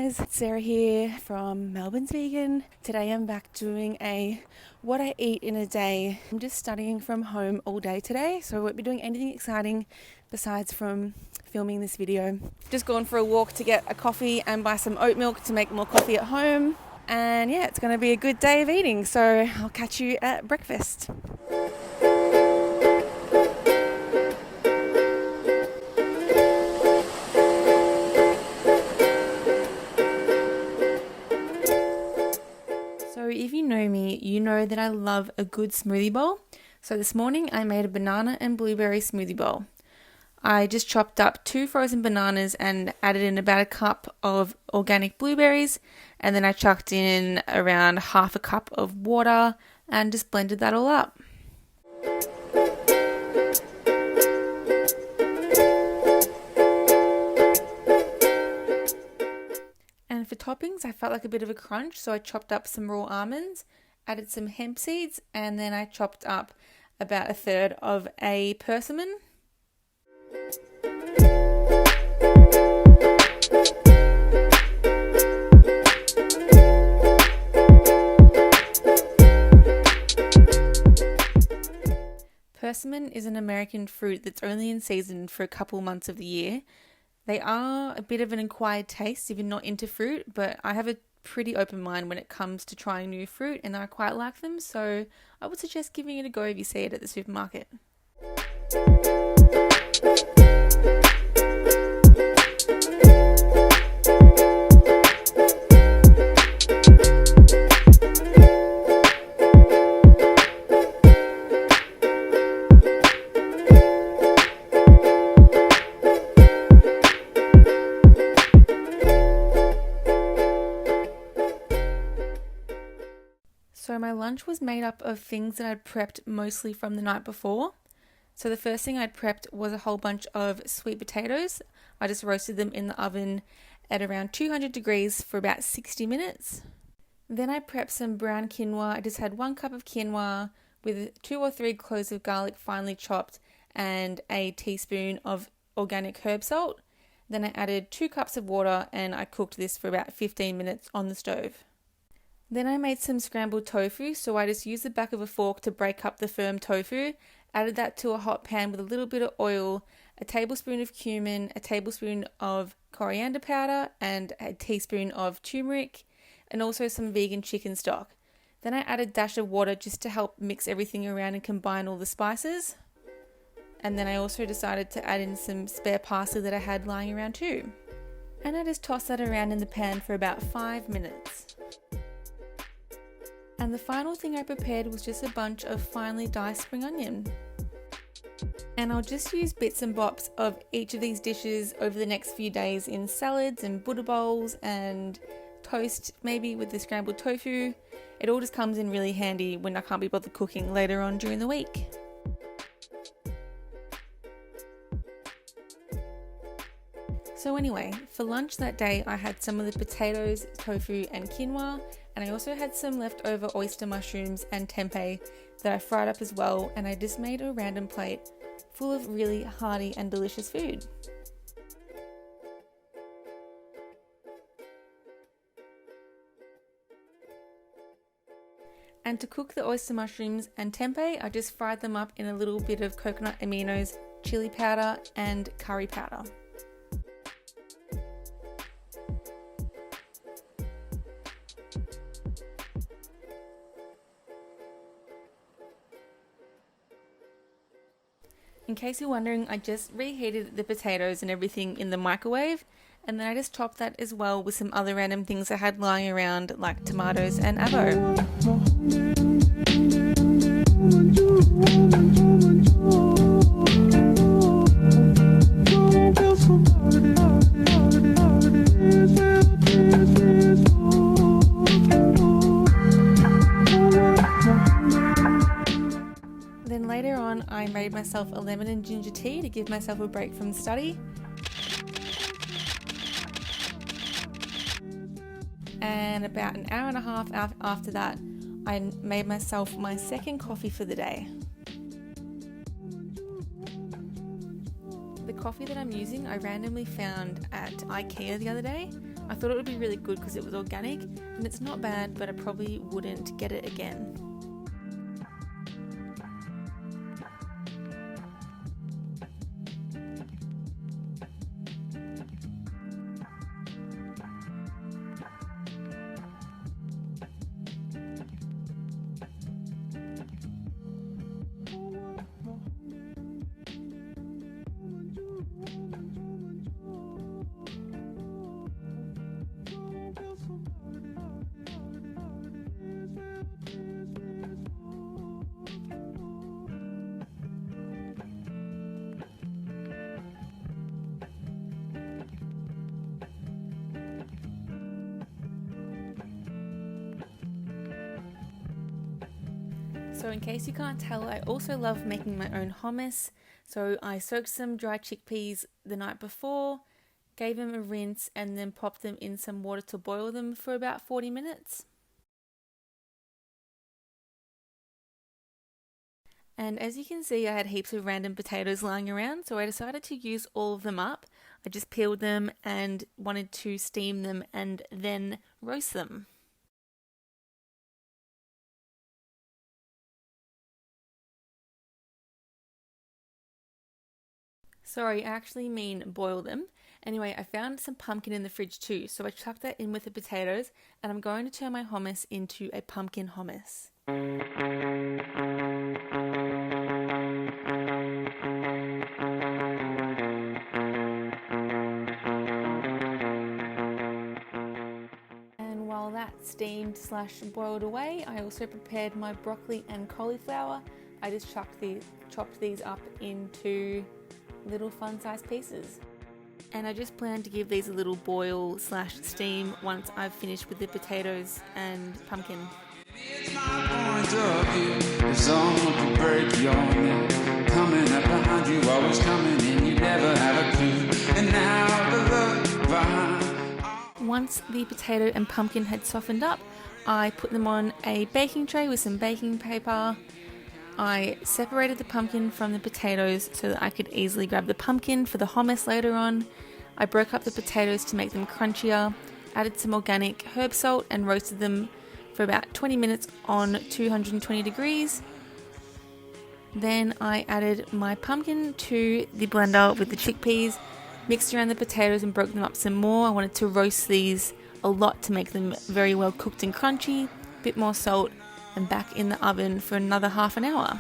guys, it's Sarah here from Melbourne's Vegan. Today I'm back doing a what I eat in a day. I'm just studying from home all day today, so I won't be doing anything exciting besides from filming this video. Just gone for a walk to get a coffee and buy some oat milk to make more coffee at home. And yeah, it's going to be a good day of eating, so I'll catch you at breakfast. So if you know me, you know that I love a good smoothie bowl. So this morning I made a banana and blueberry smoothie bowl. I just chopped up 2 frozen bananas and added in about a cup of organic blueberries, and then I chucked in around half a cup of water and just blended that all up. And for toppings, I felt like a bit of a crunch, so I chopped up some raw almonds, added some hemp seeds, and then I chopped up about a third of a persimmon. Persimmon is an American fruit that's only in season for a couple months of the year. They are a bit of an acquired taste if you're not into fruit, but I have a pretty open mind when it comes to trying new fruit and I quite like them, so I would suggest giving it a go if you see it at the supermarket. So my lunch was made up of things that I'd prepped mostly from the night before. So the first thing I'd prepped was a whole bunch of sweet potatoes. I just roasted them in the oven at around 200 degrees for about 60 minutes. Then I prepped some brown quinoa. I just had 1 cup of quinoa with 2 or 3 cloves of garlic finely chopped and a teaspoon of organic herb salt. Then I added 2 cups of water and I cooked this for about 15 minutes on the stove. Then I made some scrambled tofu, so I just used the back of a fork to break up the firm tofu, added that to a hot pan with a little bit of oil, a tablespoon of cumin, a tablespoon of coriander powder, and a teaspoon of turmeric, and also some vegan chicken stock. Then I added a dash of water just to help mix everything around and combine all the spices. And then I also decided to add in some spare parsley that I had lying around too. And I just tossed that around in the pan for about 5 minutes. And the final thing I prepared was just a bunch of finely diced spring onion. And I'll just use bits and bops of each of these dishes over the next few days in salads and Buddha bowls and toast, maybe with the scrambled tofu. It all just comes in really handy when I can't be bothered cooking later on during the week. So anyway, for lunch that day I had some of the potatoes, tofu and quinoa, and I also had some leftover oyster mushrooms and tempeh that I fried up as well, and I just made a random plate full of really hearty and delicious food. And to cook the oyster mushrooms and tempeh, I just fried them up in a little bit of coconut aminos, chili powder and curry powder. In case you're wondering, I just reheated the potatoes and everything in the microwave, and then I just topped that as well with some other random things I had lying around like tomatoes and avo. Then later on I made myself a lemon and ginger tea to give myself a break from study. And about an hour and a half after that I made myself my second coffee for the day. The coffee that I'm using I randomly found at IKEA the other day. I thought it would be really good because it was organic, and it's not bad, but I probably wouldn't get it again. So in case you can't tell, I also love making my own hummus. So I soaked some dry chickpeas the night before, gave them a rinse, and then popped them in some water to boil them for about 40 minutes. And as you can see, I had heaps of random potatoes lying around, so I decided to use all of them up. I just peeled them and wanted to steam them and then roast them. Sorry, I actually mean boil them. Anyway, I found some pumpkin in the fridge too, so I chucked that in with the potatoes, and I'm going to turn my hummus into a pumpkin hummus. And while that steamed / boiled away, I also prepared my broccoli and cauliflower. I just chopped these up into little fun-sized pieces. And I just plan to give these a little boil / steam once I've finished with the potatoes and pumpkin. It's my point of view, it's all to break your neck. Coming up behind you, always coming in, you never have a clue. And now the look behind. Once the potato and pumpkin had softened up, I put them on a baking tray with some baking paper. I separated the pumpkin from the potatoes so that I could easily grab the pumpkin for the hummus later on. I broke up the potatoes to make them crunchier, added some organic herb salt and roasted them for about 20 minutes on 220 degrees. Then I added my pumpkin to the blender with the chickpeas, mixed around the potatoes and broke them up some more. I wanted to roast these a lot to make them very well cooked and crunchy, a bit more salt, and back in the oven for another half an hour.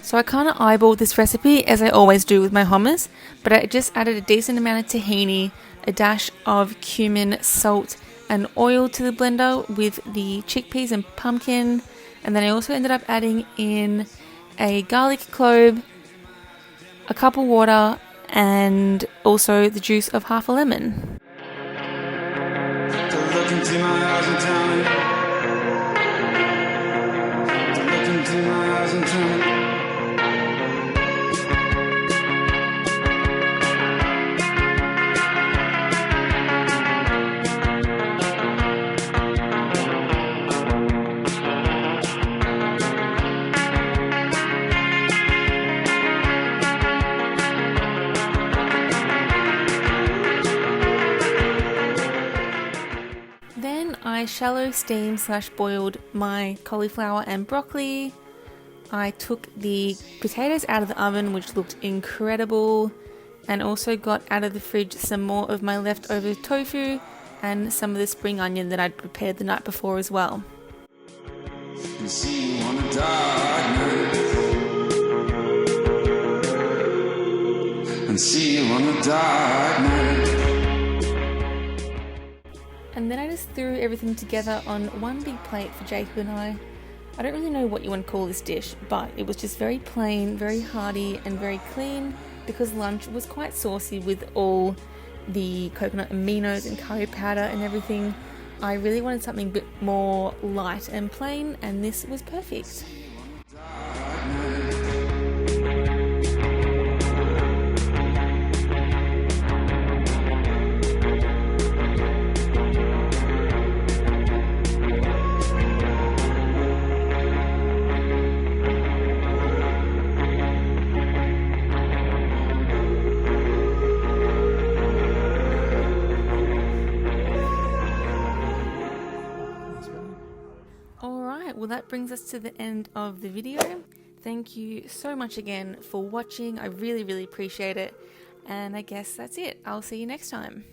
So I kind of eyeballed this recipe as I always do with my hummus, but I just added a decent amount of tahini, a dash of cumin, salt and oil to the blender with the chickpeas and pumpkin, and then I also ended up adding in a garlic clove, a cup of water, and also the juice of half a lemon. Look into my eyes and tell me. Look into my eyes and tell me. I shallow steamed / boiled my cauliflower and broccoli. I took the potatoes out of the oven, which looked incredible, and also got out of the fridge some more of my leftover tofu and some of the spring onion that I'd prepared the night before as well. And see you on a dark night. And see you on a dark night. And then I just threw everything together on one big plate for Jacob and I. I don't really know what you want to call this dish, but it was just very plain, very hearty and very clean because lunch was quite saucy with all the coconut aminos and curry powder and everything. I really wanted something a bit more light and plain, and this was perfect. well, that brings us to the end of the video. Thank you so much again for watching. I really, really appreciate it. And I guess that's it. I'll see you next time.